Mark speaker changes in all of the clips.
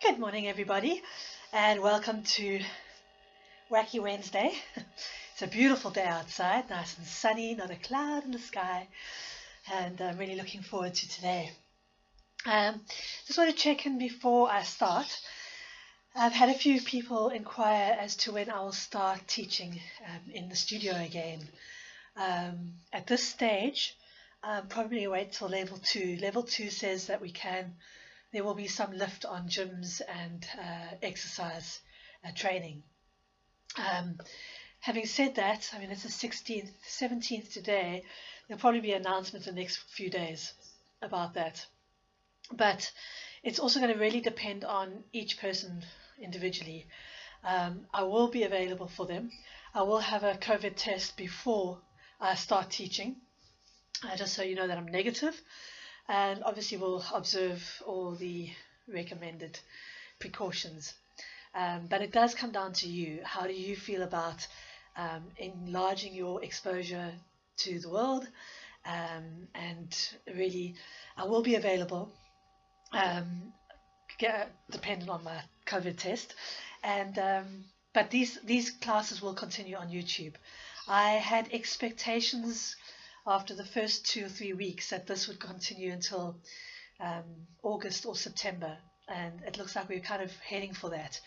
Speaker 1: Good morning, everybody, and welcome to Wacky Wednesday. It's a beautiful day outside, nice and sunny, not a cloud in the sky, and I'm really looking forward to today. Just want to check in before I start. I've had a few people inquire as to when I will start teaching in the studio again. At this stage, probably wait till level 2. Level 2 says that there will be some lift on gyms and exercise training. Having said that, I mean, it's the 16th, 17th today. There'll probably be announcements in the next few days about that. But it's also going to really depend on each person individually. I will be available for them. I will have a COVID test before I start teaching, just so you know that I'm negative. And obviously we'll observe all the recommended precautions. But it does come down to you. How do you feel about enlarging your exposure to the world? And really, I will be available, depending on my COVID test. But these classes will continue on YouTube. I had expectations after the first 2 or 3 weeks that this would continue until August or September, and it looks like we're kind of heading for that.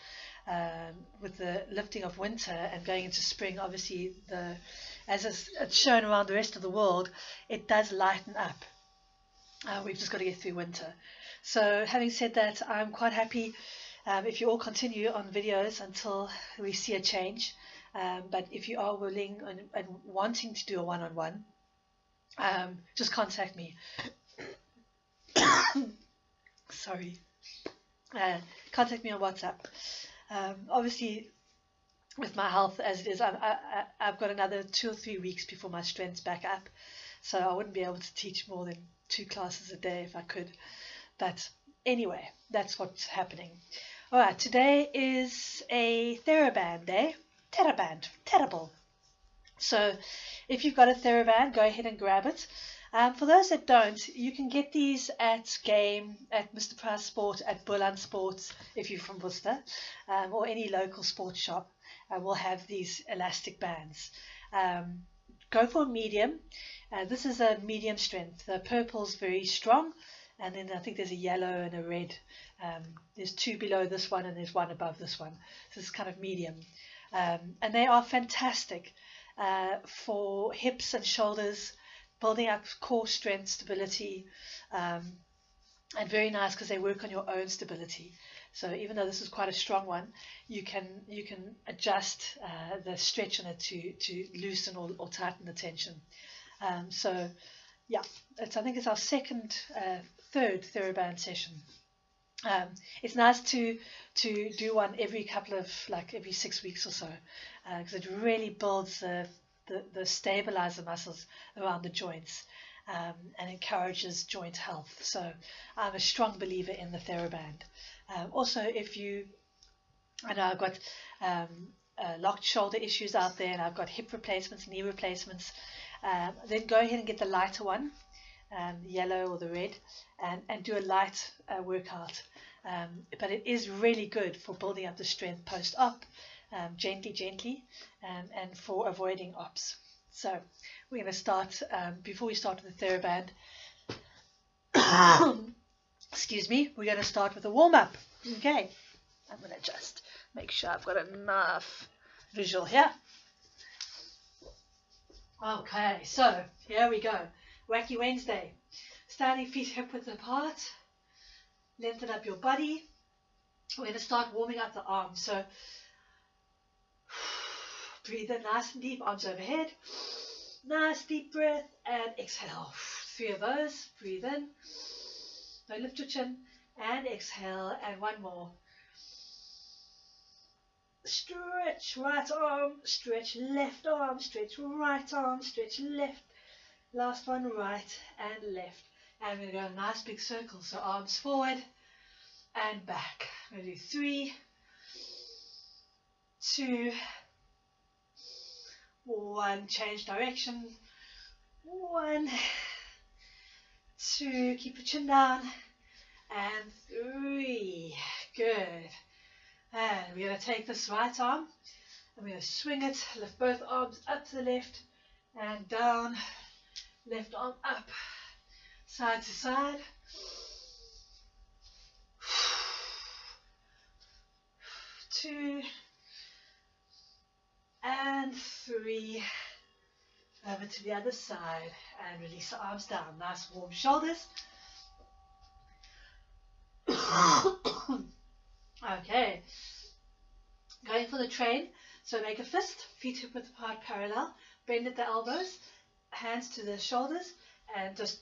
Speaker 1: With the lifting of winter and going into spring, obviously, as it's shown around the rest of the world, it does lighten up. We've just got to get through winter. So having said that, I'm quite happy if you all continue on videos until we see a change. But if you are willing and wanting to do a one-on-one, just contact me. Sorry. Contact me on WhatsApp. Obviously, with my health as it is, I've got another 2 or 3 weeks before my strength's back up, so I wouldn't be able to teach more than 2 classes a day if I could. But anyway, that's what's happening. All right, today is a Theraband day. Terrible. So if you've got a Theraband, go ahead and grab it. For those that don't, you can get these at Game, at Mr. Price Sport, at Bulan Sports, if you're from Worcester, or any local sports shop. Will have these elastic bands. Go for a medium. This is a medium strength. The purple's very strong, and then I think there's a yellow and a red. There's 2 below this one, and there's 1 above this one. So it's kind of medium. And they are fantastic for hips and shoulders, building up core strength, stability, and very nice because they work on your own stability. So even though this is quite a strong one, you can adjust the stretch on it to loosen or tighten the tension. So yeah, I think it's our third Theraband session. It's nice to do one every every 6 weeks or so, because it really builds the stabilizer muscles around the joints, and encourages joint health. So I'm a strong believer in the Theraband. Also, I know I've got locked shoulder issues out there, and I've got hip replacements, knee replacements, then go ahead and get the lighter one, the yellow or the red, and do a light workout. But it is really good for building up the strength post-op, gently, and for avoiding ops. So we're going to start, before we start with the Theraband, excuse me, we're going to start with a warm-up. Okay, I'm going to just make sure I've got enough visual here. Okay, so here we go. Wacky Wednesday. Standing feet hip width apart. Lengthen up your body. We're going to start warming up the arms. So breathe in nice and deep, arms overhead. Nice deep breath and exhale. 3 of those. Breathe in. Don't lift your chin. And exhale. And 1 more. Stretch right arm. Stretch left arm. Stretch right arm. Stretch left. Last one, right and left. And we're going to go a nice big circle. So arms forward and back. I'm going to do 3, 2, 1. Change direction. 1, 2. Keep your chin down. And 3. Good. And we're going to take this right arm. I'm going to swing it, lift both arms up to the left and down, left arm up, side to side. 2 and 3, over to the other side and release the arms down. Nice warm shoulders. Okay, going for the train. So make a fist, feet hip width apart parallel, bend at the elbows, hands to the shoulders, and just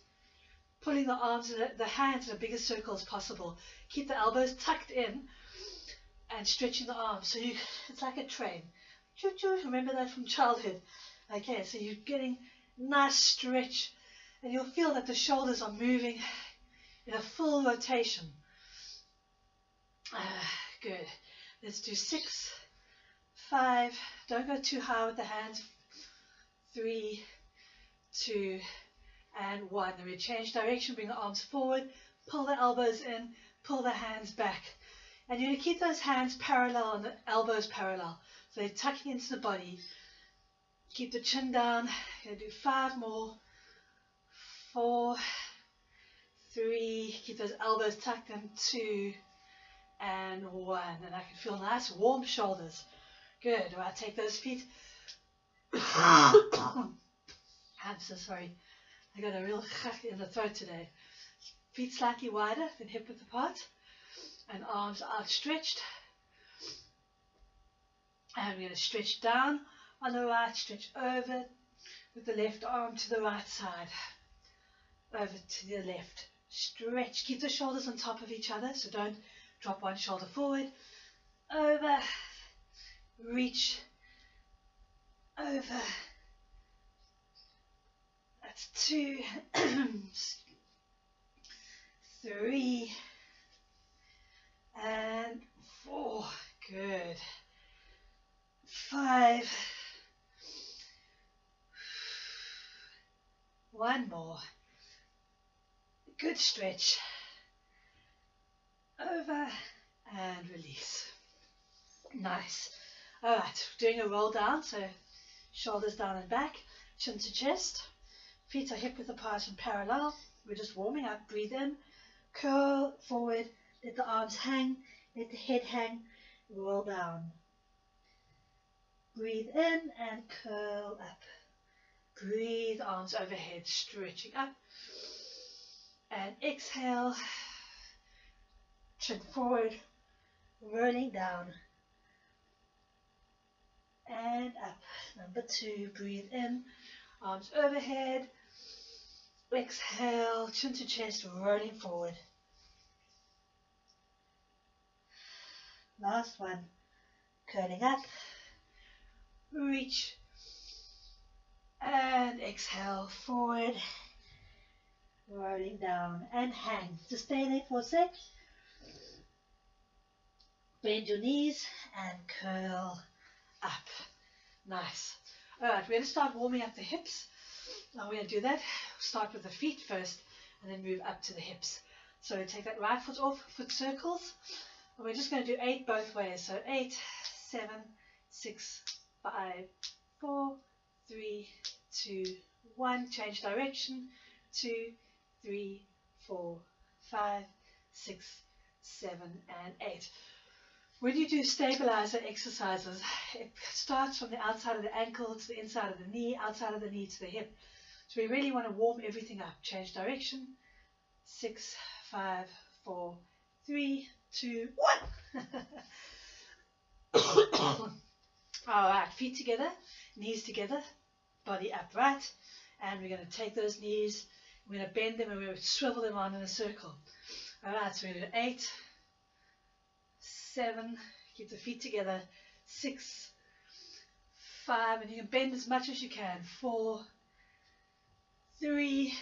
Speaker 1: pulling the arms and the hands in a bigger circle as possible. Keep the elbows tucked in and stretching the arms. So it's like a train. Choo choo, remember that from childhood. Okay, so you're getting nice stretch, and you'll feel that the shoulders are moving in a full rotation. Good. Let's do 6, 5. Don't go too high with the hands. 3, 2, and 1. Then we change direction, bring the arms forward, pull the elbows in, pull the hands back. And you're going to keep those hands parallel and the elbows parallel. So they're tucking into the body. Keep the chin down. You're going to do 5 more. 4, 3. Keep those elbows tucked in. 2 and 1. And I can feel nice warm shoulders. Good. All right, take those feet. I'm so sorry. I got a real crack in the throat today. Feet slightly wider than hip width apart. And arms outstretched. And we're going to stretch down on the right, stretch over with the left arm to the right side. Over to the left. Stretch. Keep the shoulders on top of each other, so don't drop one shoulder forward. Over. Reach. Over. That's 2. 3. And 4. Good. 5. 1 more. Good stretch. Over and release. Nice. All right, doing a roll down, so shoulders down and back, chin to chest. Feet are hip width apart and parallel. We're just warming up. Breathe in, curl forward, let the arms hang, let the head hang, roll down. Breathe in and curl up. Breathe, arms overhead, stretching up. And exhale, chin forward, rolling down. And up. Number 2, breathe in, arms overhead. Exhale, chin to chest, rolling forward. Last one, curling up. Reach. And exhale, forward. Rolling down and hang. Just stay there for a sec. Bend your knees and curl up. Nice. Alright, we're going to start warming up the hips. Now we're going to do that. Start with the feet first and then move up to the hips. So take that right foot off, foot circles. And we're just going to do 8 both ways. So 8, 7, 6, 5, 4, 3, 2, 1. Change direction. 2, 3, 4, 5, 6, 7, and 8. When you do stabilizer exercises, it starts from the outside of the ankle to the inside of the knee, outside of the knee to the hip. So we really want to warm everything up. Change direction. 6, 5, 4, 3, 2, 1. Alright, feet together, knees together, body upright. And we're going to take those knees, we're going to bend them and we're going to swivel them on in a circle. Alright, so we're going to do 8, 7, keep the feet together, 6, 5, and you can bend as much as you can, 4, 3,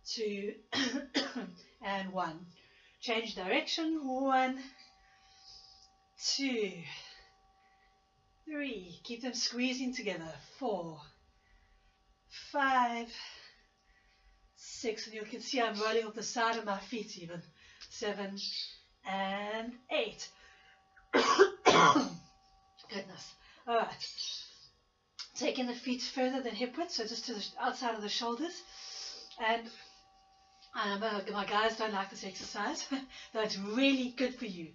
Speaker 1: 2, and 1. Change direction, 1, 2, 3, keep them squeezing together, 4, 5, 6, and you can see I'm rolling off the side of my feet even, 7, and 8. Goodness. All right. Taking the feet further than hip width, so just to the outside of the shoulders. And my guys don't like this exercise, though it's really good for you.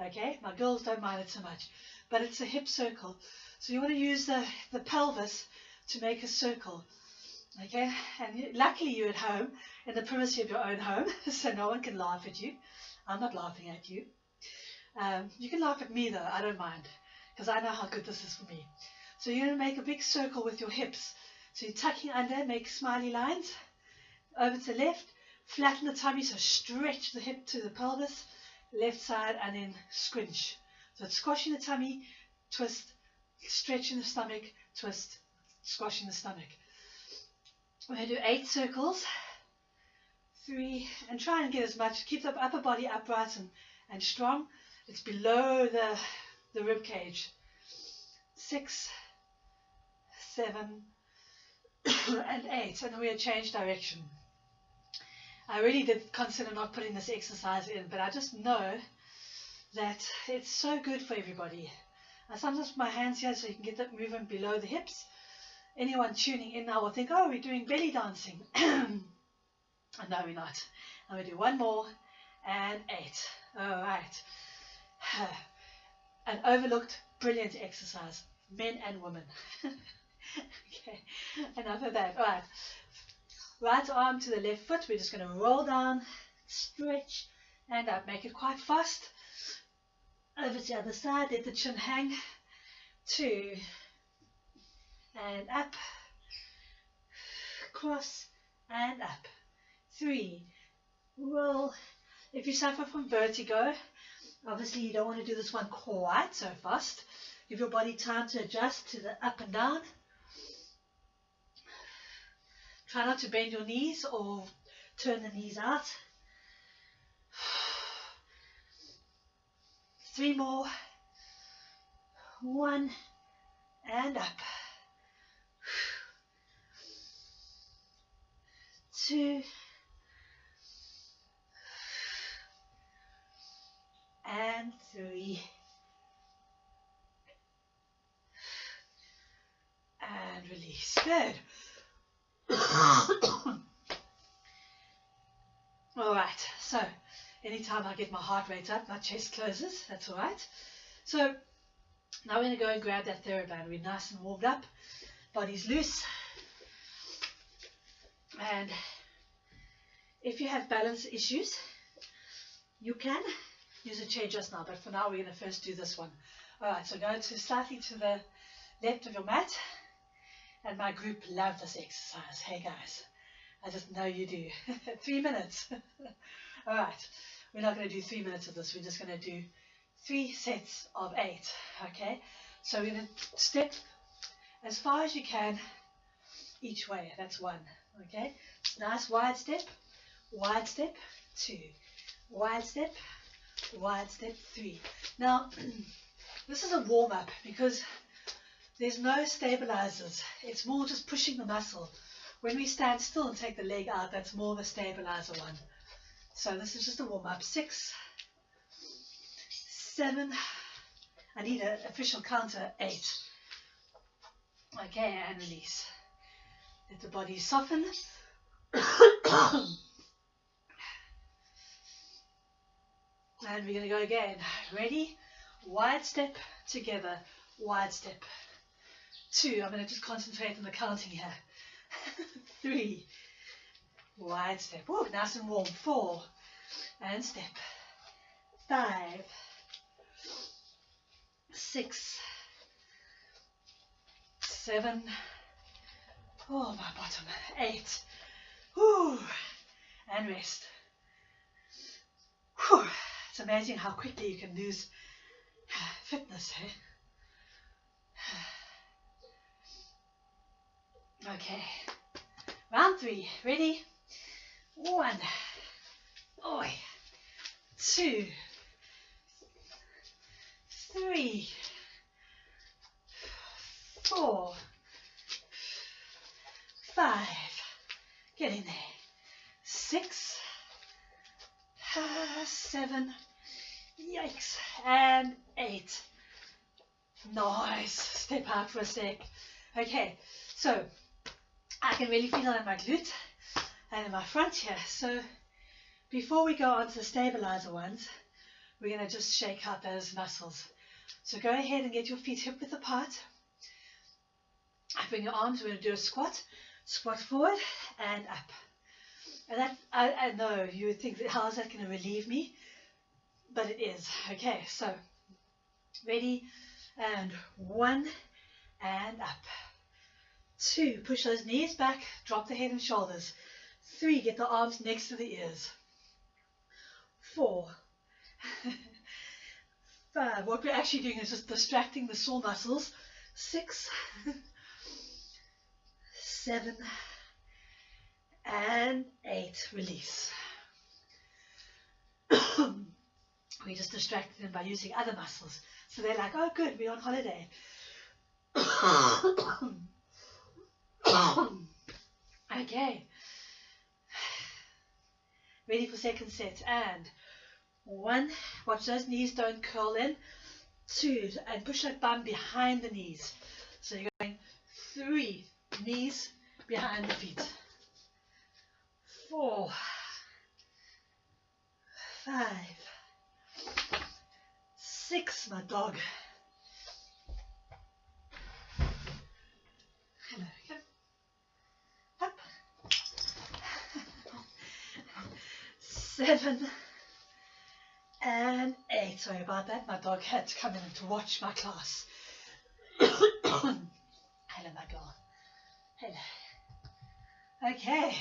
Speaker 1: Okay, my girls don't mind it so much, but it's a hip circle. So you want to use the pelvis to make a circle. Okay, and luckily you're at home, in the privacy of your own home, so no one can laugh at you. I'm not laughing at you. You can laugh at me though, I don't mind, because I know how good this is for me. So you're going to make a big circle with your hips. So you're tucking under, make smiley lines, over to the left, flatten the tummy, so stretch the hip to the pelvis, left side, and then squinch. So it's squashing the tummy, twist, stretching the stomach, twist, squashing the stomach. We're going to do 8 circles, 3, and try and get as much, keep the upper body upright and strong. It's below the rib cage. 6, 7, and 8, and then we'll change direction. I really did consider not putting this exercise in, but I just know that it's so good for everybody. I sometimes put my hands here so you can get that movement below the hips. Anyone tuning in now will think, oh, we're doing belly dancing. No, we're not. I'm going to do 1 more, and 8. All right. An overlooked, brilliant exercise, men and women. Okay, enough of that. All right. Right arm to the left foot. We're just going to roll down, stretch, and up. Make it quite fast. Over to the other side. Let the chin hang. 2, and up. Cross, and up. 3, roll. If you suffer from vertigo, obviously you don't want to do this one quite so fast. Give your body time to adjust to the up and down. Try not to bend your knees or turn the knees out. 3 more. 1, and up. 2, and 3, and release. Good. All right, so anytime I get my heart rate up, my chest closes. That's all right. So now we're going to go and grab that Theraband. We're nice and warmed up, body's loose. And if you have balance issues, you can use a chair just now, but for now we're going to first do this one. All right, so go slightly to the left of your mat, and my group love this exercise. Hey guys, I just know you do. 3 minutes. All right, we're not going to do 3 minutes of this. We're just going to do 3 sets of 8. Okay, so we're going to step as far as you can each way. That's 1. Okay, nice wide step, 2, wide step, 3. Now, this is a warm-up because there's no stabilizers. It's more just pushing the muscle. When we stand still and take the leg out, that's more the stabilizer one. So this is just a warm-up. 6, 7, I need an official counter, 8. Okay, and release. Let the body soften. And we're going to go again. Ready? Wide step together. Wide step. 2. I'm going to just concentrate on the counting here. 3. Wide step. Oh, nice and warm. 4. And step. 5. 6. 7. Oh, my bottom. 8. Whew. And rest. Whew. It's amazing how quickly you can lose fitness, eh? Okay. Round 3. Ready? 1. Oi. 2. 3. 4. 5. Get in there. 6. 7. Yikes. And 8. Nice. Step out for a sec. Okay, so I can really feel it in my glute and in my front here. So before we go on to the stabilizer ones, we're going to just shake out those muscles. So go ahead and get your feet hip width apart. Bring your arms. We're going to do a squat. Squat forward and up. And that, I know you would think, how is that going to relieve me? But it is. Okay, so ready, and 1 and up. 2, push those knees back, drop the head and shoulders. 3, get the arms next to the ears. 4, 5, what we're actually doing is just distracting the sore muscles. 6, 7, and 8, release. We just distracted them by using other muscles. So they're like, oh good, we're on holiday. Okay. Ready for second set. And 1, watch those knees don't curl in. 2, and push that bum behind the knees. So you're going 3, knees behind the feet. 4, 5, 6, my dog. Hello, go. Up. 7 and 8. Sorry about that. My dog had to come in to watch my class. Hello, my girl. Hello. Okay.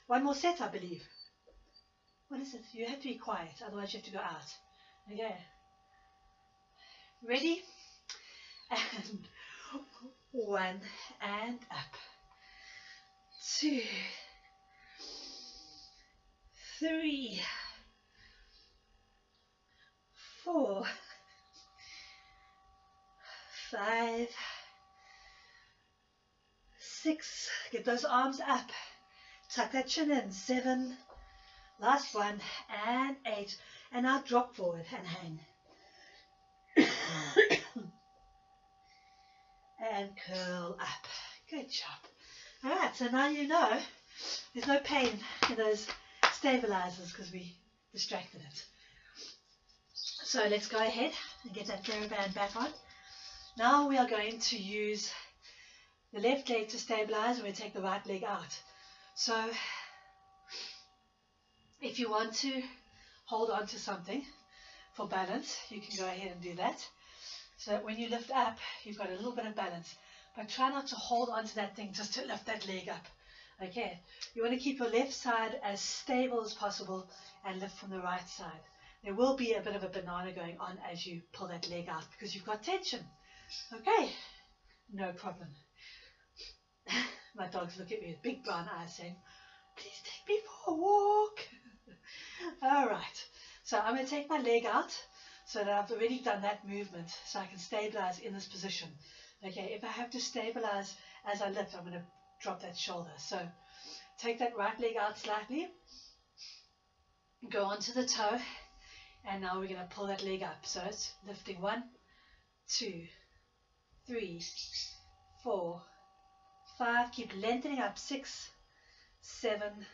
Speaker 1: One more set, I believe. What is it? You have to be quiet, otherwise you have to go out. Okay. Ready? And 1 and up. 2, 3, 4, 5, 6. Get those arms up. Tuck that chin in. 7. Last one. And 8. And now drop forward and hang. And curl up. Good job. Alright, so now you know there's no pain in those stabilizers because we distracted it. So let's go ahead and get that Theraband back on. Now we are going to use the left leg to stabilize and we take the right leg out. So if you want to hold on to something for balance, you can go ahead and do that. So that when you lift up, you've got a little bit of balance. But try not to hold on to that thing just to lift that leg up. Okay, you want to keep your left side as stable as possible and lift from the right side. There will be a bit of a banana going on as you pull that leg out because you've got tension. Okay, no problem. My dogs look at me with big brown eyes saying, please take me for a walk. All right, so I'm going to take my leg out so that I've already done that movement so I can stabilize in this position. Okay, if I have to stabilize as I lift, I'm going to drop that shoulder. So take that right leg out slightly, go onto the toe, and now we're going to pull that leg up. So it's lifting 1, 2, 3, 4, 5. Keep lengthening up. 6, 7,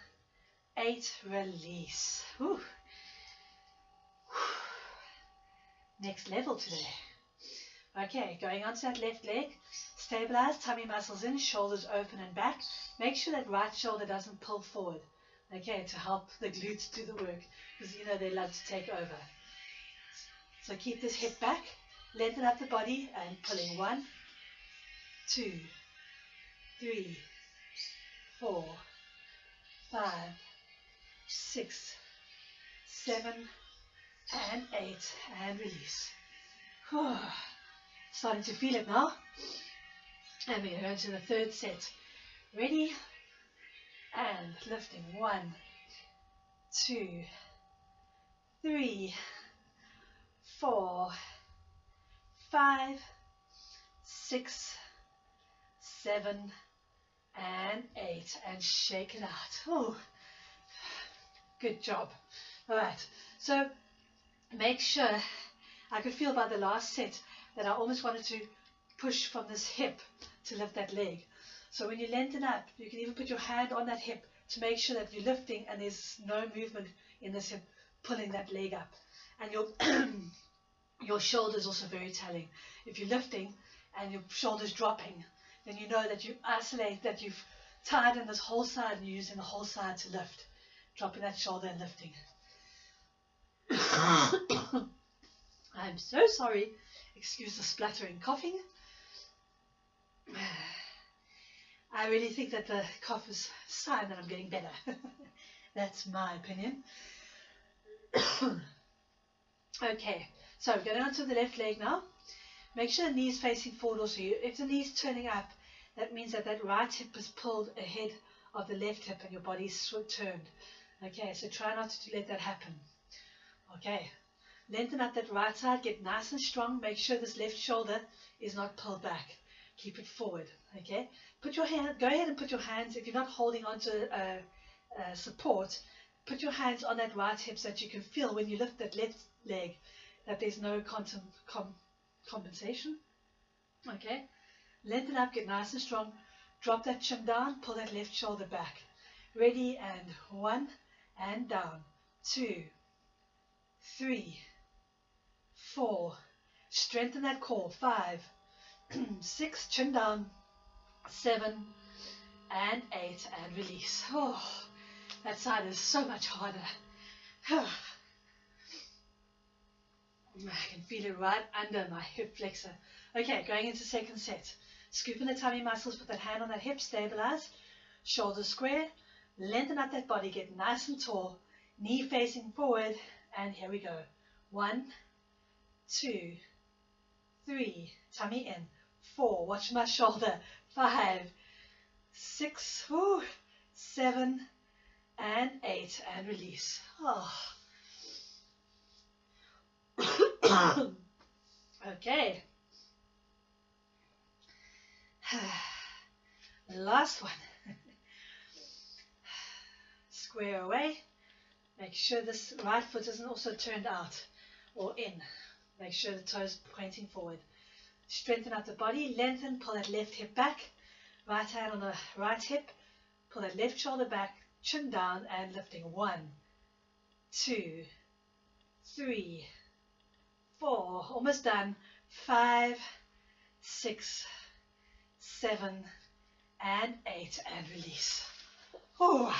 Speaker 1: 8. Release. Whew. Next level today. Okay, going onto that left leg. Stabilize, tummy muscles in, shoulders open and back. Make sure that right shoulder doesn't pull forward. Okay, to help the glutes do the work, because you know they love to take over. So keep this hip back, lengthen up the body, and pulling 1, 2, 3, 4, 5, 6, 7, and 8, and release. Whew. Starting to feel it now. And we're going to go into the third set. Ready? And lifting 1, 2, 3, 4, 5, 6, 7, and 8. And shake it out. Oh, good job. All right. So make sure, I could feel by the last set that I almost wanted to push from this hip to lift that leg. So when you lengthen up, you can even put your hand on that hip to make sure that you're lifting and there's no movement in this hip pulling that leg up. And your your shoulder is also very telling. If you're lifting and your shoulder's dropping, then you know that you isolate, that you've tied in this whole side and you're using the whole side to lift. Dropping that shoulder and lifting. I'm so sorry. Excuse the spluttering coughing. I really think that the cough is a sign that I'm getting better. That's my opinion. Okay, so going on to the left leg now. Make sure the knee is facing forward also. If the knee is turning up, that means that that right hip is pulled ahead of the left hip and your body's turned. Okay, so try not to let that happen. Okay, lengthen up that right side, get nice and strong. Make sure this left shoulder is not pulled back. Keep it forward. Okay, put your hand. Go ahead and put your hands. If you're not holding onto support, put your hands on that right hip so that you can feel when you lift that left leg that there's no compensation. Okay, lengthen up, get nice and strong. Drop that chin down. Pull that left shoulder back. Ready, and 1 and down. 2, 3, 4. Strengthen that core. 5, 6, chin down. 7 and 8 and release. Oh, that side is so much harder. I can feel it right under my hip flexor. Okay, going into second set. Scoop in the tummy muscles, put that hand on that hip, stabilize. Shoulders square. Lengthen up that body, get nice and tall. Knee facing forward, and here we go. 1, 2, 3, tummy in. 4, watch my shoulder. 5, 6, 7, and 8, and release. Oh. Okay. Last one. Square away. Make sure this right foot isn't also turned out or in. Make sure the toes pointing forward. Strengthen up the body. Lengthen. Pull that left hip back. Right hand on the right hip. Pull that left shoulder back. Chin down and lifting. 1, 2, 3, 4. Almost done. 5, 6, 7, and 8. And release. Oh.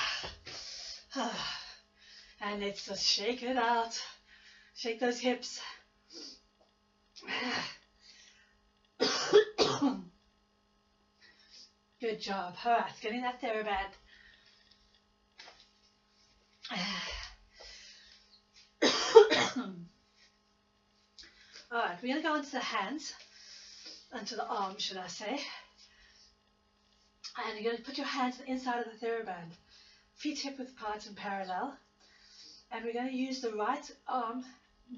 Speaker 1: And let's just shake it out. Shake those hips. Good job. All right, getting that Theraband. All right, we're going to go onto the hands, onto the arms, should I say. And you're going to put your hands on the inside of the Theraband. Feet hip width apart and parallel. And we're going to use the right arm,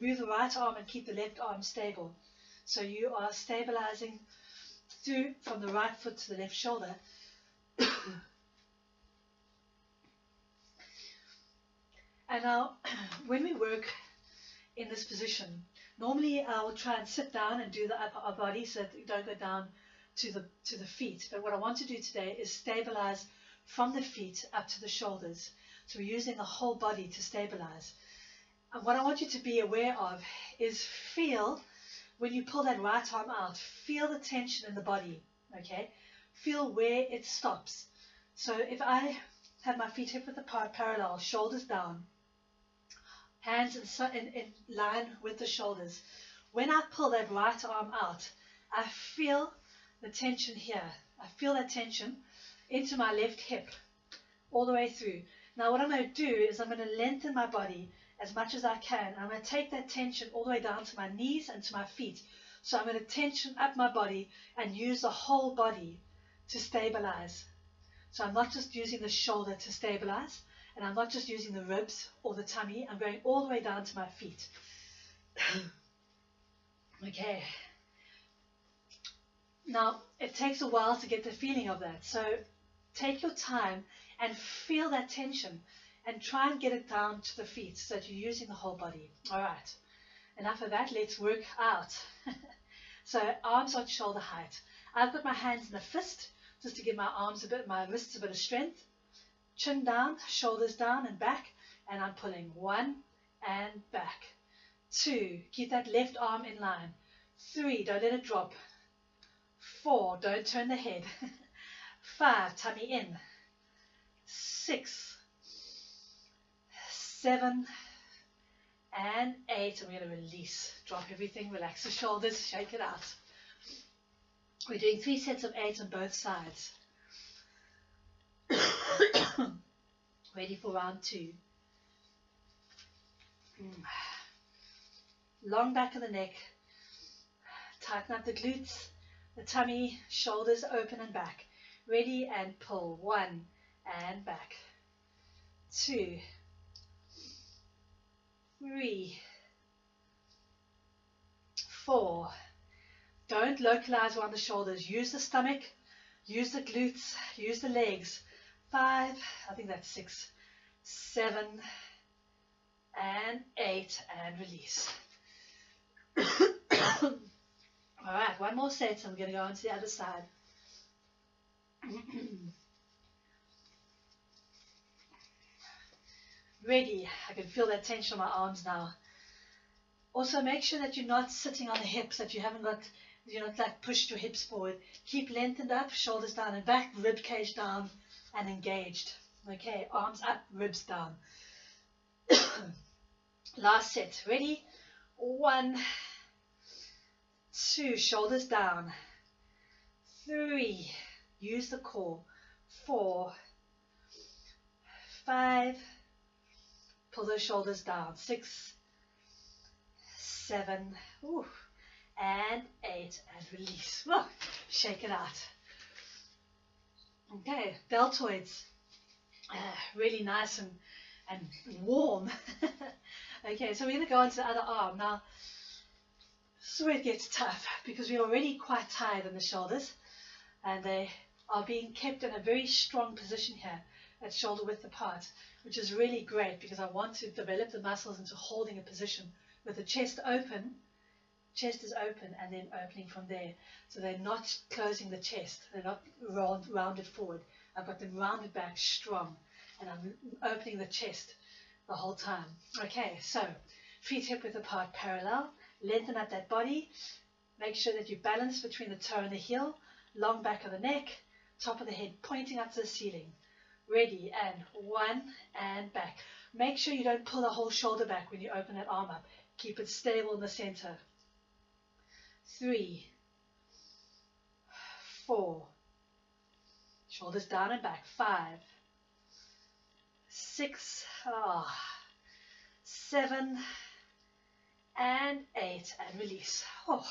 Speaker 1: move the right arm and keep the left arm stable. So you are stabilizing through from the right foot to the left shoulder. And now, when we work in this position, normally I'll try and sit down and do the upper body so that you don't go down to the feet. But what I want to do today is stabilize from the feet up to the shoulders. So we're using the whole body to stabilize. And what I want you to be aware of is feel, when you pull that right arm out, feel the tension in the body, okay? Feel where it stops. So if I have my feet hip width apart, parallel, shoulders down, hands in line with the shoulders. When I pull that right arm out, I feel the tension here. I feel that tension into my left hip all the way through. Now what I'm going to do is I'm going to lengthen my body as much as I can. I'm going to take that tension all the way down to my knees and to my feet. So I'm going to tension up my body and use the whole body to stabilize. So I'm not just using the shoulder to stabilize, and I'm not just using the ribs or the tummy. I'm going all the way down to my feet. Okay. Now, it takes a while to get the feeling of that. So take your time and feel that tension and try and get it down to the feet so that you're using the whole body. All right. enough of that, let's work out. So arms are shoulder height. I've got my hands in a fist, just to give my wrists a bit of strength. Chin down, shoulders down and back, and I'm pulling 1 and back. 2, keep that left arm in line. 3, don't let it drop. 4, don't turn the head. 5, tummy in. 6, 7, and 8. I'm going to release. Drop everything, relax the shoulders, shake it out. We're doing 3 sets of 8 on both sides. Ready for round 2. Long back of the neck. Tighten up the glutes, the tummy, shoulders open and back. Ready and pull. 1 and back. 2, 3, 4. Don't localize around the shoulders. Use the stomach, use the glutes, use the legs. 5, I think that's 6, 7, and 8, and release. All right, one more set. I'm going to go on to the other side. Ready. I can feel that tension on my arms now. Also, make sure that you're not sitting on the hips, that you're not like pushed your hips forward. Keep lengthened up, shoulders down and back, rib cage down and engaged. Okay, arms up, ribs down. Last set. Ready? 1, 2, shoulders down. 3, use the core. 4, 5, pull those shoulders down. 6, 7, and 8, and release. Whoa, shake it out. Okay, deltoids, really nice and warm. Okay, so we're going to go on to the other arm. Now, this is where it gets tough because we're already quite tired in the shoulders and they are being kept in a very strong position here at shoulder width apart, which is really great because I want to develop the muscles into holding a position with the chest open. Chest is open and then opening from there. So they're not closing the chest. They're not rounded forward. I've got them rounded back strong and I'm opening the chest the whole time. Okay, so feet hip width apart parallel. Lengthen up that body. Make sure that you balance between the toe and the heel. Long back of the neck. Top of the head pointing up to the ceiling. Ready, and 1 and back. Make sure you don't pull the whole shoulder back when you open that arm up. Keep it stable in the center. 3, 4, shoulders down and back. 5, 6, 7, and 8, and release. Oh,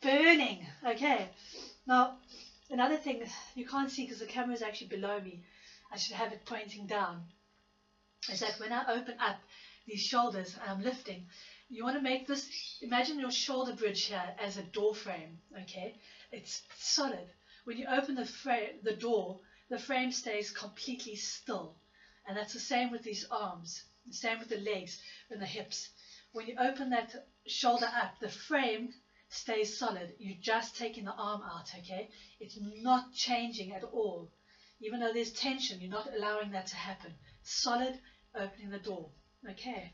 Speaker 1: burning. Okay, now another thing you can't see because the camera is actually below me, I should have it pointing down, is that when I open up these shoulders and I'm lifting, you want to make this, imagine your shoulder bridge here as a door frame, okay? It's solid. When you open the door, the frame stays completely still. And that's the same with these arms, the same with the legs and the hips. When you open that shoulder up, the frame stays solid. You're just taking the arm out, okay? It's not changing at all. Even though there's tension, you're not allowing that to happen. Solid, opening the door, okay?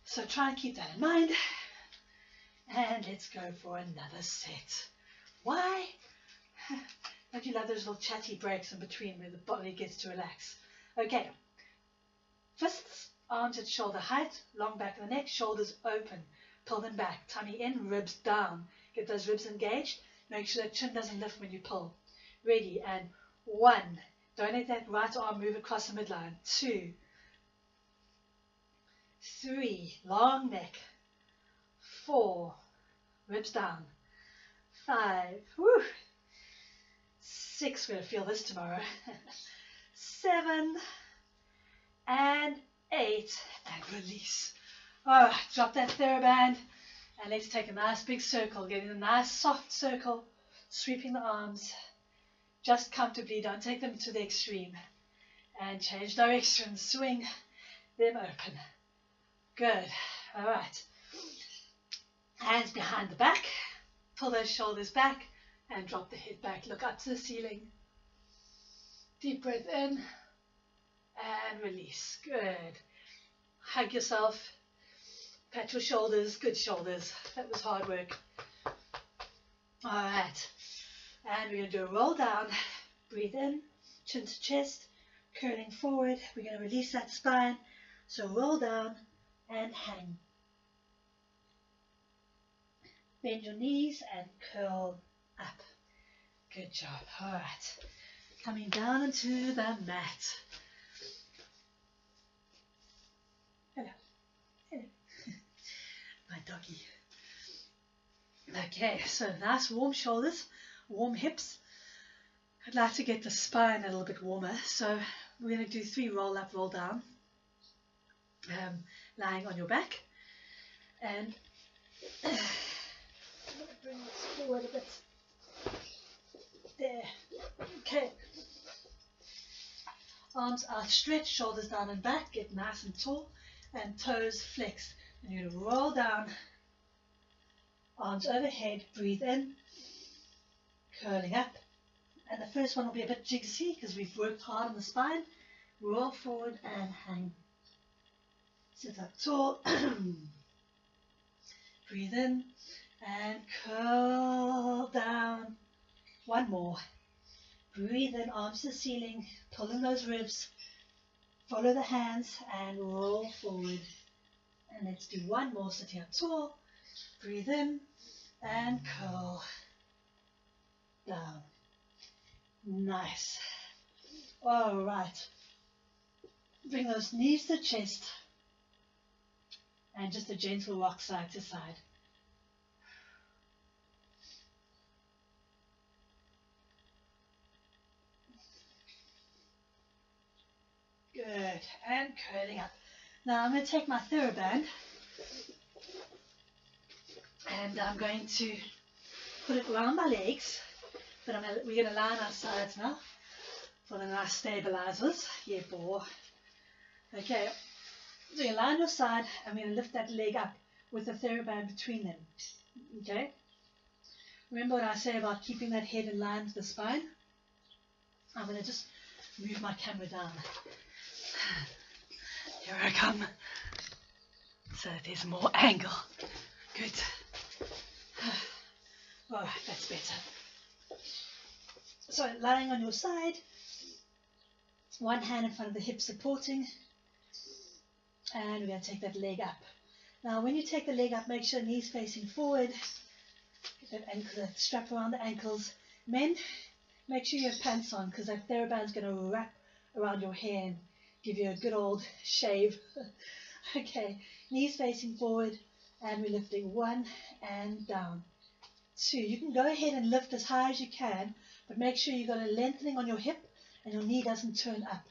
Speaker 1: So try and keep that in mind. And let's go for another set. Why? Don't you love those little chatty breaks in between where the body gets to relax? Okay. Fists, arms at shoulder height, long back of the neck, shoulders open. Pull them back, tummy in, ribs down. Get those ribs engaged. Make sure that chin doesn't lift when you pull. Ready, and 1. Don't let that right arm move across the midline. 2, 3, long neck. 4, ribs down. 5, 6, we're going to feel this tomorrow. 7, and 8, and release. All right, drop that Theraband, and let's take a nice big circle, getting a nice soft circle, sweeping the arms, just comfortably, don't take them to the extreme, and change direction, swing them open. Good. All right. Hands behind the back. Pull those shoulders back and drop the head back. Look up to the ceiling. Deep breath in and release. Good. Hug yourself. Pat your shoulders. Good shoulders. That was hard work. All right. And we're going to do a roll down. Breathe in, chin to chest, curling forward. We're going to release that spine. So roll down and hang. Bend your knees and curl up. Good job. All right. Coming down into the mat. Hello. Hello. My doggy. Okay, so nice warm shoulders, warm hips. I'd like to get the spine a little bit warmer, so we're going to do 3 roll up, roll down, lying on your back, and bring this forward a bit. There. Okay. Arms outstretched, shoulders down and back, get nice and tall, and toes flexed. And you're going to roll down, arms overhead, breathe in, curling up. And the first one will be a bit jigsy because we've worked hard on the spine. Roll forward and hang. Sit up tall. Breathe in and curl down. One more. Breathe in, arms to the ceiling, pull in those ribs. Follow the hands and roll forward. And let's do one more, sitting up tall. Breathe in and curl down. Nice. All right. Bring those knees to chest and just a gentle rock side to side. Good. And curling up. Now I'm going to take my Theraband and I'm going to put it around my legs, but we're going to lie on our sides now for the nice stabilizers. Yeah, boy. Okay, so you lie on your side, and we're going to lift that leg up with the Theraband between them. Okay? Remember what I say about keeping that head in line with the spine? I'm going to just move my camera down. Here I come. So there's more angle. Good. Alright, that's better. So lying on your side, one hand in front of the hip supporting, and we're going to take that leg up. Now when you take the leg up, make sure knees facing forward, get that strap around the ankles. Men, make sure you have pants on because that Theraband's going to wrap around your hair and give you a good old shave. Okay, knees facing forward, and we're lifting 1 and down. 2. You can go ahead and lift as high as you can, but make sure you've got a lengthening on your hip and your knee doesn't turn up.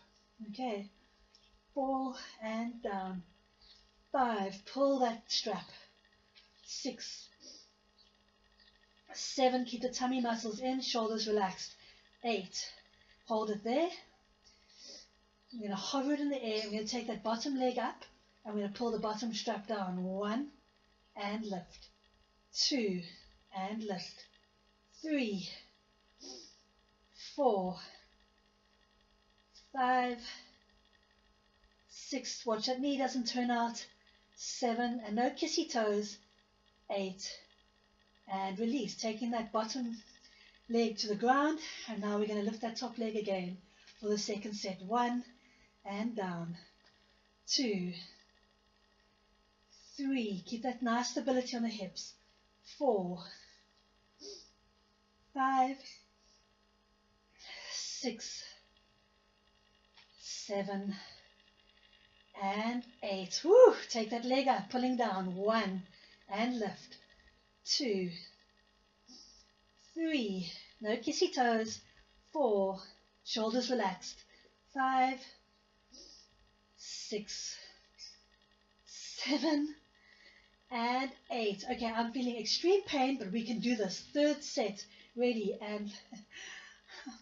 Speaker 1: Okay, 4 and down. 5, pull that strap. 6, 7, keep the tummy muscles in, shoulders relaxed. 8, hold it there. I'm going to hover it in the air. I'm going to take that bottom leg up. I'm going to pull the bottom strap down. 1 and lift. 2 and lift. 3, 4, 5, 6. Watch that knee doesn't turn out. 7, and no kissy toes. 8, and release. Taking that bottom leg to the ground, and now we're going to lift that top leg again for the second set. 1 and down. 2, 3. Keep that nice stability on the hips. 4, 5, 6, 7, and 8. Woo! Take that leg up, pulling down. 1 and lift. 2, 3. No kissy toes. 4. Shoulders relaxed. 5, 6, 7, and 8. Okay, I'm feeling extreme pain, but we can do this. Third set. Ready, and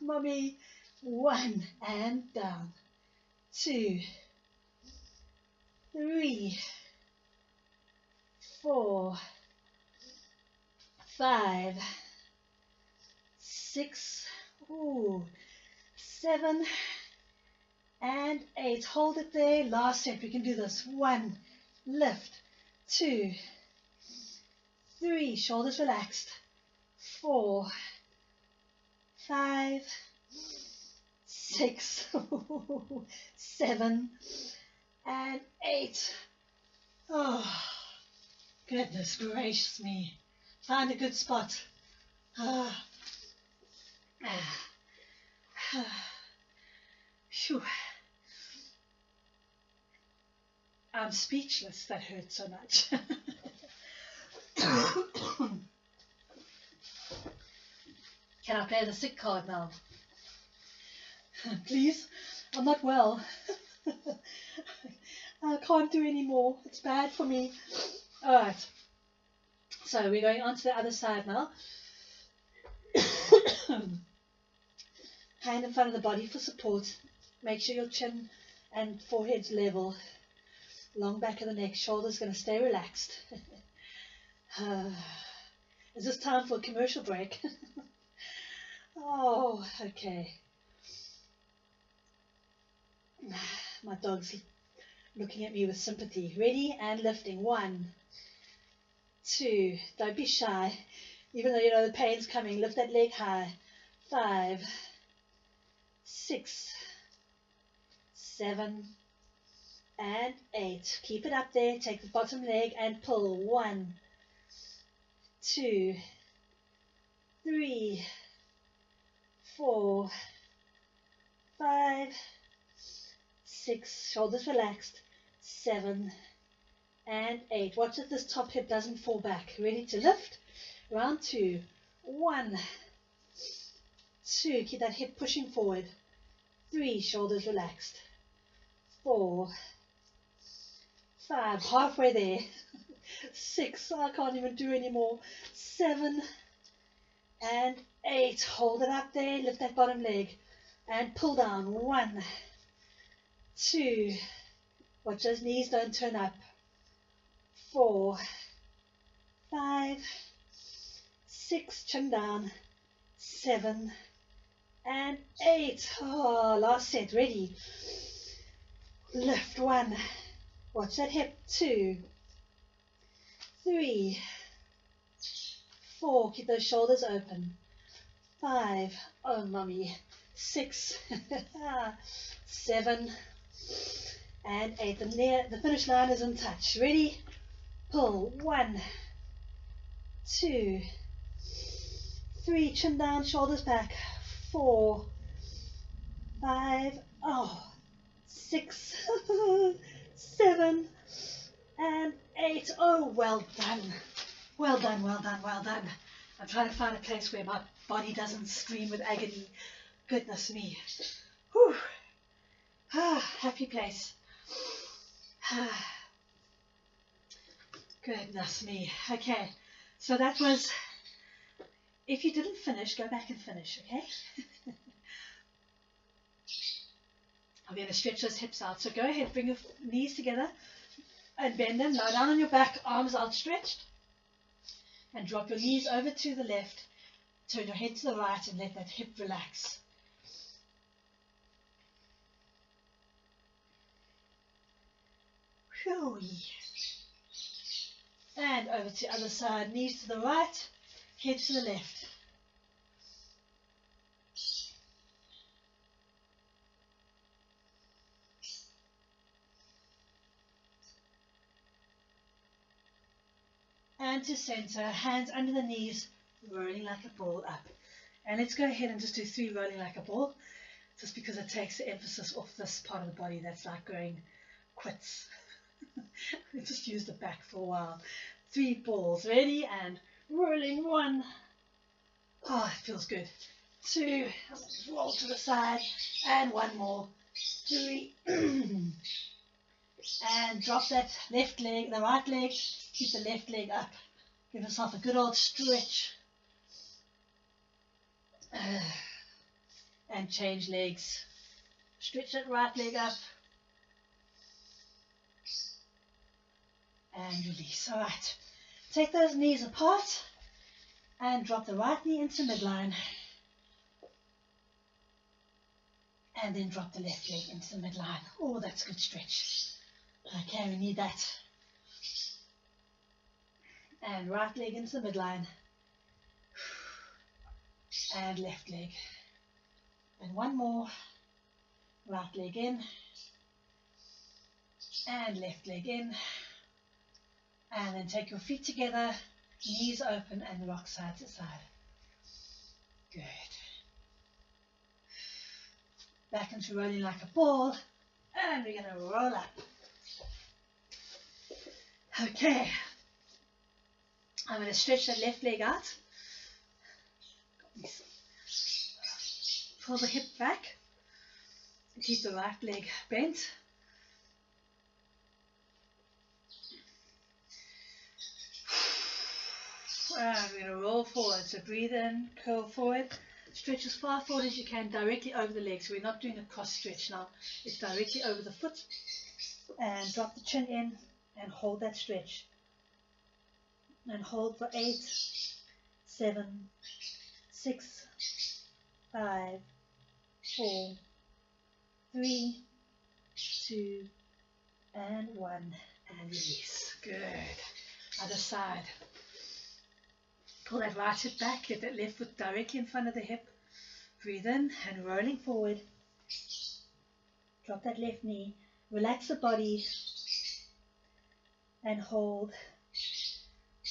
Speaker 1: mommy. 1 and down. 2, 3, 4, 5, 6, 7, and 8. Hold it there. Last set. We can do this. 1, lift. 2, 3, shoulders relaxed. 4, 5, 6, 7, and 8. Oh, goodness gracious me. Find a good spot. Phew. I'm speechless. That hurt so much. Can I play the sick card now? Please? I'm not well. I can't do any more. It's bad for me. Alright. So we're going on to the other side now. Hand in front of the body for support. Make sure your chin and forehead's level. Long back of the neck. Shoulders going to stay relaxed. Is this time for a commercial break? Oh, okay. My dog's looking at me with sympathy. Ready and lifting. 1, 2. Don't be shy. Even though you know the pain's coming, lift that leg high. 5, 6, 7, and 8. Keep it up there. Take the bottom leg and pull. 1, 2, 3, 4, 5, 6. Shoulders relaxed. 7 and 8. Watch that this top hip doesn't fall back. Ready to lift. Round 2. 1, 2. Keep that hip pushing forward. 3. Shoulders relaxed. 4, 5. Halfway there. 6. I can't even do anymore. 7 and 8. Hold it up there. Lift that bottom leg and pull down. 1, 2. Watch those knees don't turn up. 4, 5, 6. Chin down. 7 and 8. Oh, last set. Ready. Lift. 1. Watch that hip. 2, 3, 4. Keep those shoulders open. 5. Oh, mummy. 6, 7, and 8. The finish line is in touch. Ready? Pull. 1, 2, 3. Chin down, shoulders back. 4, 5, 6, 7, and 8. Oh, well done. Well done, well done, well done. I'm trying to find a place where my body doesn't scream with agony. Goodness me. Whew. Happy place. Goodness me. Okay, so that was, if you didn't finish, go back and finish, okay? I'm going to stretch those hips out. So go ahead, bring your knees together and bend them. Lie down on your back, arms outstretched. And drop your knees over to the left. Turn your head to the right and let that hip relax. Yowee. And over to the other side. Knees to the right, head to the left. And to center, hands under the knees, rolling like a ball up. And let's go ahead and just do 3 rolling like a ball, just because it takes the emphasis off this part of the body that's like going quits. Let's just use the back for a while. 3 balls, ready, and rolling. 1. Oh, it feels good. 2, roll to the side, and 1 more. 3, and drop that left leg, the right leg, keep the left leg up. Give yourself a good old stretch. And change legs. Stretch that right leg up. And release. Alright. Take those knees apart And drop the right knee into midline. And then drop the left leg into the midline. Oh, that's a good stretch. Okay, we need that. And right leg into the midline. And left leg. And one more. Right leg in. And left leg in. And then take your feet together, knees open, and rock side to side. Good. Back into rolling like a ball. And we're going to roll up. Okay. I'm going to stretch that left leg out. Pull the hip back. Keep the right leg bent. And we're going to roll forward. So breathe in, curl forward. Stretch as far forward as you can, directly over the leg. So we're not doing a cross stretch now. It's directly over the foot. And drop the chin in and hold that stretch. And hold for 8, 7, 6, 5, 4, 3, 2, and 1. And release. Good. Other side. Pull that right hip back. Get that left foot directly in front of the hip. Breathe in and rolling forward. Drop that left knee. Relax the body. And hold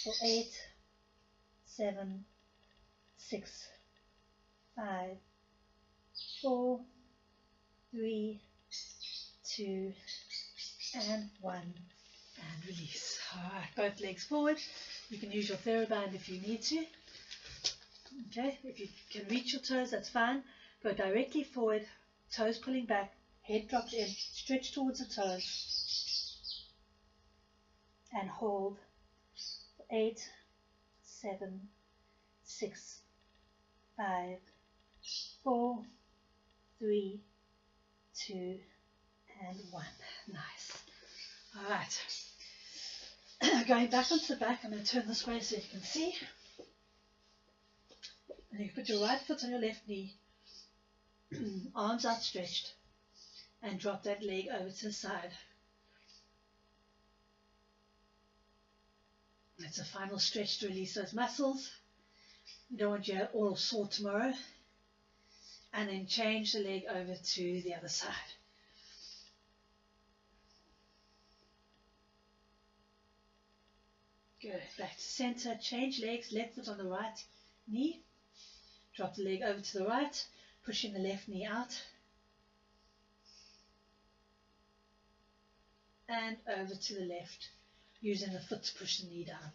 Speaker 1: for 8, 7, 6, 5, 4, 3, 2, and 1. And release. Alright, both legs forward. You can use your Theraband if you need to. Okay, if you can reach your toes, that's fine. Go directly forward, toes pulling back, head dropped in, stretch towards the toes. And hold for 8, 7, 6, 5, 4, 3, 2, and 1. Nice. Alright. Going back onto the back, I'm going to turn this way so you can see. And you put your right foot on your left knee, arms outstretched, and drop that leg over to the side. It's a final stretch to release those muscles. You don't want you all sore tomorrow. And then change the leg over to the other side. Good. Back to center. Change legs. Left foot on the right knee. Drop the leg over to the right. Pushing the left knee out. And over to the left. Using the foot to push the knee down.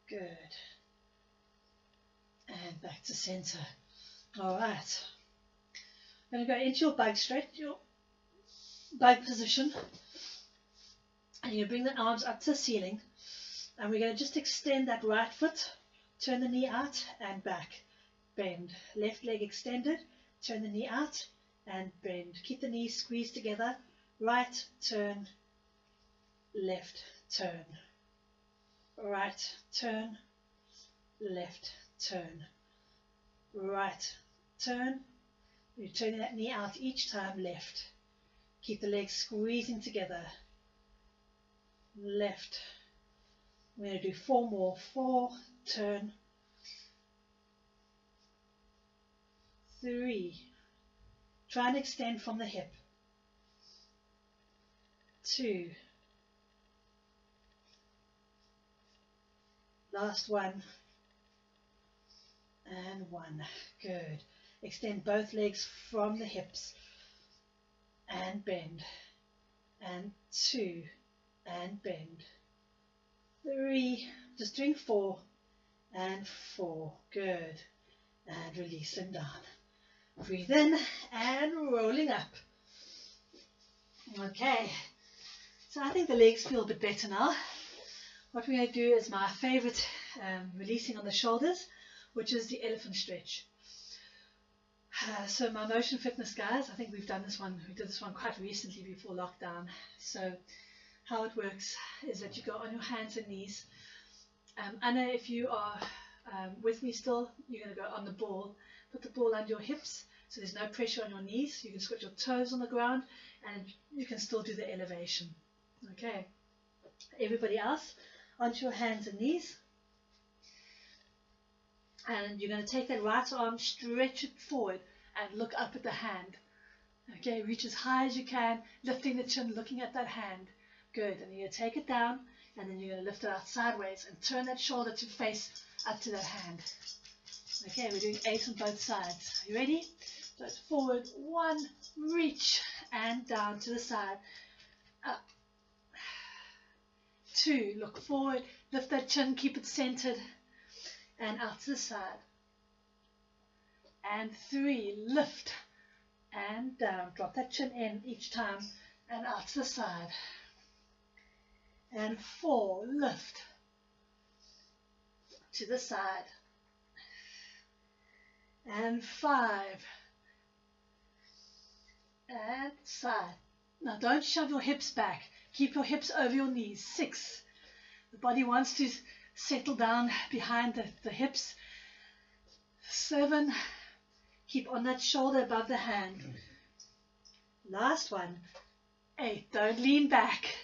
Speaker 1: Good. And back to center. All right. I'm going to go into your bug stretch, your bug position. And you're going to bring the arms up to the ceiling. And we're going to just extend that right foot. Turn the knee out and back. Bend. Left leg extended. Turn the knee out and bend. Keep the knees squeezed together. Right, turn, left, turn. Right, turn, left, turn. Right, turn. You're turning that knee out each time, left. Keep the legs squeezing together. Left. We're going to do 4 more. 4, turn. 3. Try and extend from the hip. 2. Last one. And 1. Good. Extend both legs from the hips. And bend. And 2. And bend. 3. Just doing 4. And 4. Good. And release them down. Breathe in and rolling up. Okay. So I think the legs feel a bit better now. What we're going to do is my favorite, releasing on the shoulders, which is the elephant stretch. So my motion fitness guys, I think we've done this one. We did this one quite recently before lockdown. So how it works is that you go on your hands and knees. Anna, if you are with me still, you're going to go on the ball. Put the ball under your hips so there's no pressure on your knees. You can squat your toes on the ground and you can still do the elevation. Okay. Everybody else, onto your hands and knees. And you're going to take that right arm, stretch it forward and look up at the hand. Okay, reach as high as you can, lifting the chin, looking at that hand. Good. And you're going to take it down and then you're going to lift it out sideways and turn that shoulder to face up to that hand. Okay, we're doing 8 on both sides. Are you ready? So it's forward, 1, reach, and down to the side. Up. 2, look forward, lift that chin, keep it centered, and out to the side. And 3, lift, and down. Drop that chin in each time, and out to the side. And 4, lift, to the side. And 5, and side. Now don't shove your hips back. Keep your hips over your knees. 6, the body wants to settle down behind the hips. 7, keep on that shoulder above the hand. Last one. 8, don't lean back.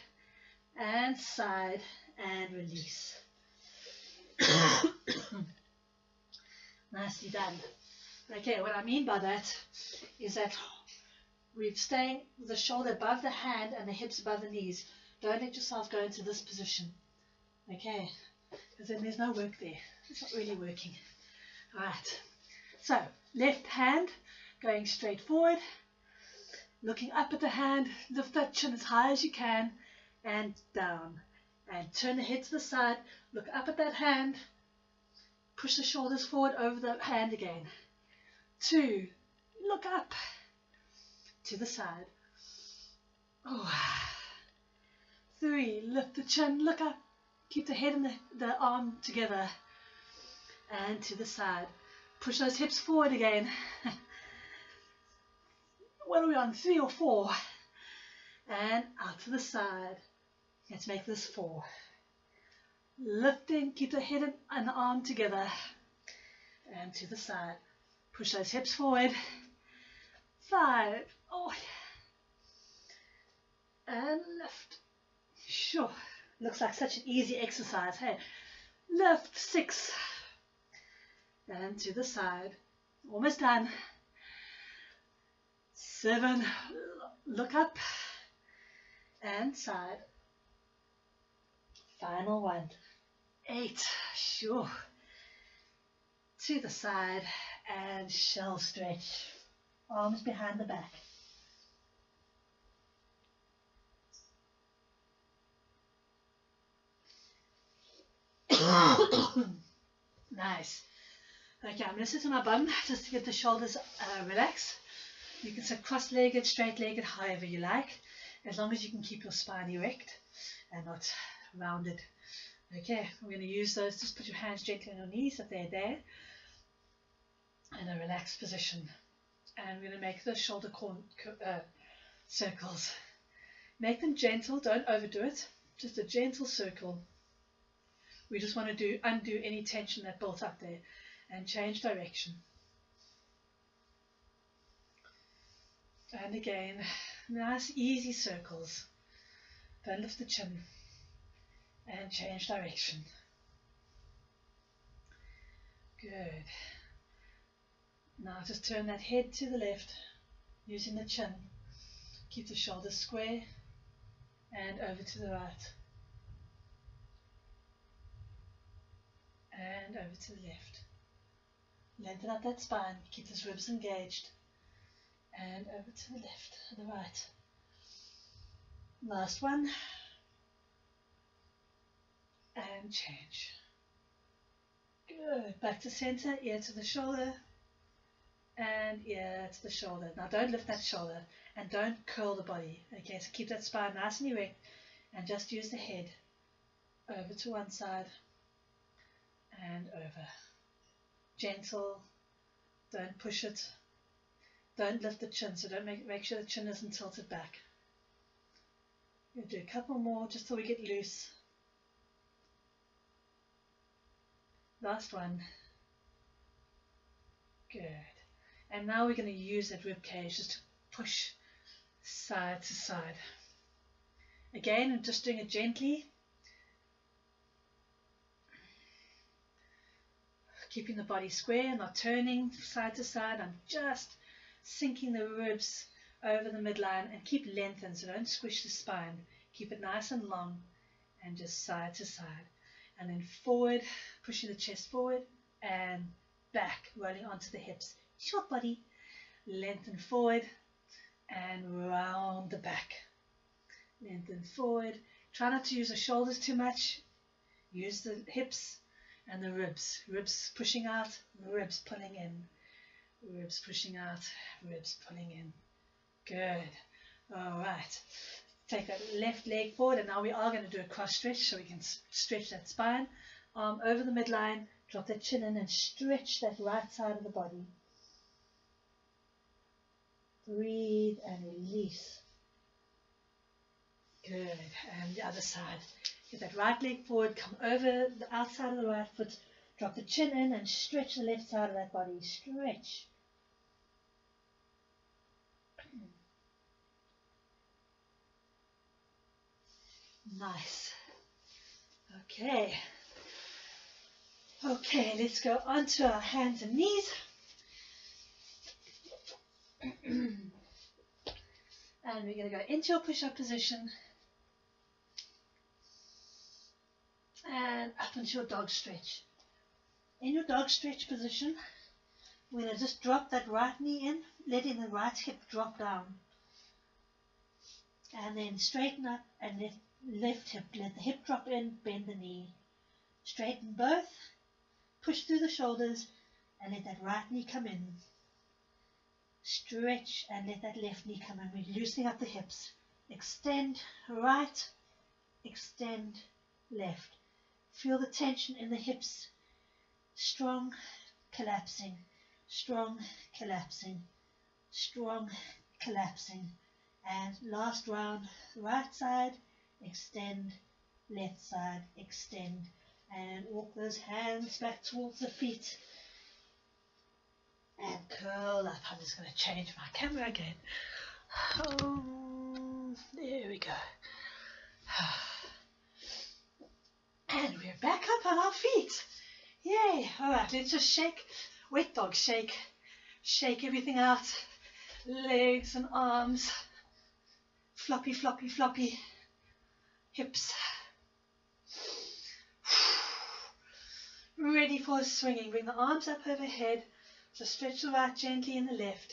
Speaker 1: And side and release. Nicely done. Okay, what I mean by that is that we're staying with the shoulder above the hand and the hips above the knees. Don't let yourself go into this position. Okay, because then there's no work there. It's not really working. Alright, so left hand going straight forward, looking up at the hand, lift that chin as high as you can and down. And turn the head to the side, look up at that hand, push the shoulders forward over the hand again. 2, look up to the side. 3, lift the chin, look up, keep the head and the arm together. And to the side. Push those hips forward again. What are we on? 3 or 4? And out to the side. Let's make this 4. Lifting, keep the head and the arm together. And to the side. Push those hips forward. 5. And lift. Sure. Looks like such an easy exercise. Hey, lift. 6. And to the side. Almost done. 7. Look up. And side. Final one. 8. Sure. To the side. And shell stretch. Arms behind the back. Nice. Okay, I'm going to sit on my bum just to get the shoulders relaxed. You can sit cross-legged, straight-legged, however you like, as long as you can keep your spine erect and not rounded. Okay, we're going to use those. Just put your hands gently on your knees if they're there in a relaxed position. And we're going to make the shoulder circles. Make them gentle, don't overdo it. Just a gentle circle. We just want to undo any tension that built up there and change direction. And again, nice easy circles. Don't lift the chin and change direction. Good. Now just turn that head to the left using the chin. Keep the shoulders square and over to the right. And over to the left. Lengthen up that spine, keep those ribs engaged. And over to the left and the right. Last one. And change. Good. Back to center, ear to the shoulder. And ear to the shoulder. Now don't lift that shoulder and don't curl the body. Okay, so keep that spine nice and erect and just use the head over to one side. And over. Gentle, don't push it, Don't lift the chin, so don't make sure the chin isn't tilted back. We'll do a couple more just till we get loose. Last one. Good. And now we're going to use that rib cage just to push side to side. Again, I'm just doing it gently. Keeping the body square, not turning side to side. I'm just sinking the ribs over the midline and keep lengthened, so don't squish the spine. Keep it nice and long and just side to side. And then forward, pushing the chest forward and back, rolling onto the hips. Short body, lengthen forward and round the back. Lengthen forward. Try not to use the shoulders too much. Use the hips and the ribs. Ribs pushing out, ribs pulling in. Ribs pushing out, ribs pulling in. Good. All right. Take that left leg forward, and now we are going to do a cross stretch so we can stretch that spine. Arm over the midline, drop that chin in and stretch that right side of the body. Breathe and release. Good. And the other side. Get that right leg forward, come over the outside of the right foot, drop the chin in and stretch the left side of that body. Stretch. Nice. Okay. Okay, let's go onto our hands and knees. And we're going to go into your push-up position and up into your dog stretch. In your dog stretch position, we're going to just drop that right knee in, letting the right hip drop down. And then straighten up and left hip, let the hip drop in, bend the knee. Straighten both, push through the shoulders and let that right knee come in. Stretch and let that left knee come in. We're loosening up the hips. Extend right, extend left. Feel the tension in the hips. Strong, collapsing, strong, collapsing, strong, collapsing. And last round, right side, extend, left side, extend. And walk those hands back towards the feet. And curl up. I'm just going to change my camera again. Oh, there we go. And we're back up on our feet. Yay. All right, let's just shake. Wet dog shake. Shake everything out. Legs and arms. Floppy, floppy, floppy. Hips. Ready for swinging. Bring the arms up overhead. Just stretch the right gently and the left.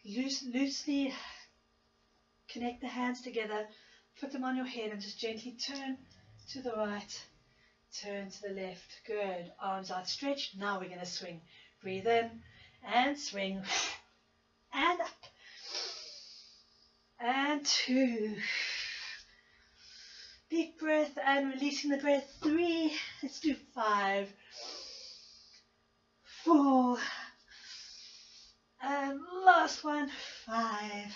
Speaker 1: Loosely connect the hands together. Put them on your head and just gently turn to the right. Turn to the left. Good. Arms outstretched. Now we're going to swing. Breathe in and swing. And up. And 2. Deep breath and releasing the breath. 3. Let's do 5. 4. And last one. 5.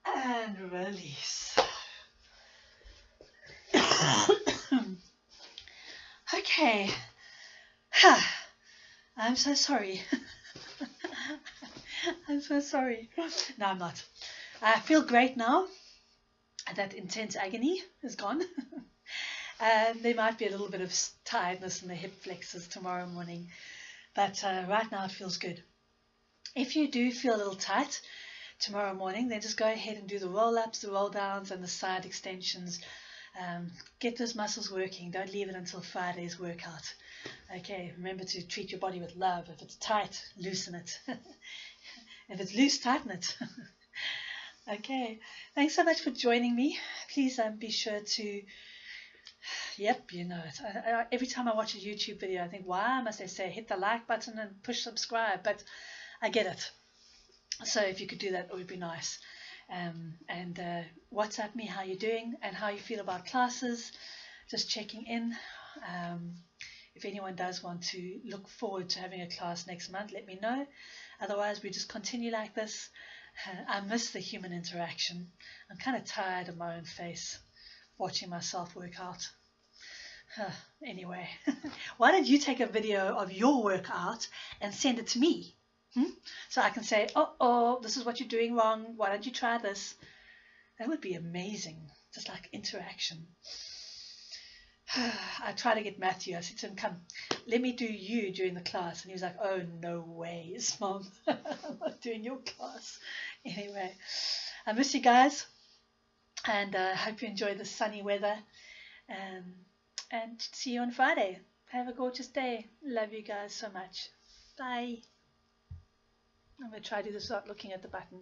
Speaker 1: And release. Okay. I'm so sorry. I'm so sorry. No, I'm not. I feel great now. That intense agony is gone. And there might be a little bit of tiredness in the hip flexors tomorrow morning. But right now it feels good. If you do feel a little tight tomorrow morning, then just go ahead and do the roll-ups, the roll-downs, and the side extensions. Get those muscles working. Don't leave it until Friday's workout. Okay, remember to treat your body with love. If it's tight, loosen it. If it's loose, tighten it. Okay, thanks so much for joining me. Please be sure to, yep, you know it. Every time I watch a YouTube video, I think, why must they say hit the like button and push subscribe? But I get it. So if you could do that, it would be nice. And WhatsApp me how you're doing and how you feel about classes. Just checking in. If anyone does want to look forward to having a class next month, let me know. Otherwise, we just continue like this. I miss the human interaction. I'm kind of tired of my own face watching myself work out. Anyway, why don't you take a video of your workout and send it to me? So I can say, oh, this is what you're doing wrong. Why don't you try this? That would be amazing. Just like interaction. I try to get Matthew. I said to him, come, let me do you during the class. And he was like, oh, no ways, Mom. I'm not doing your class. Anyway, I miss you guys. And I hope you enjoy the sunny weather. And see you on Friday. Have a gorgeous day. Love you guys so much. Bye. I'm going to try to do this without looking at the button.